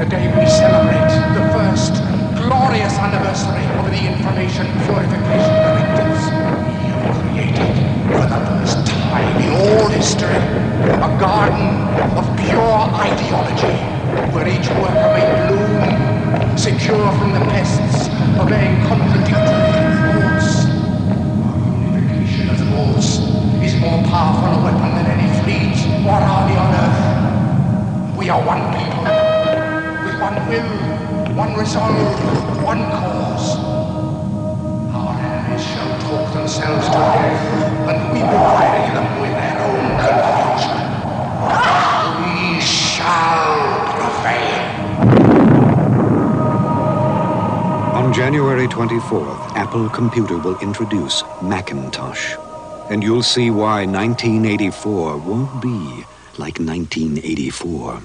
the day we celebrate the first glorious anniversary of the information purification directives. We have created, for the first time in all history, a garden of pure ideology, where each worker may bloom, secure from the pests, obeying contradictory thoughts. Our unification of thoughts is more powerful a weapon than any fleet or army on earth. We are one people, with one will, one resolve, one cause. Our enemies shall talk themselves to death, and we will bury them with their own confusion. We shall prevail. On January 24th, Apple Computer will introduce Macintosh. And you'll see why 1984 won't be like 1984.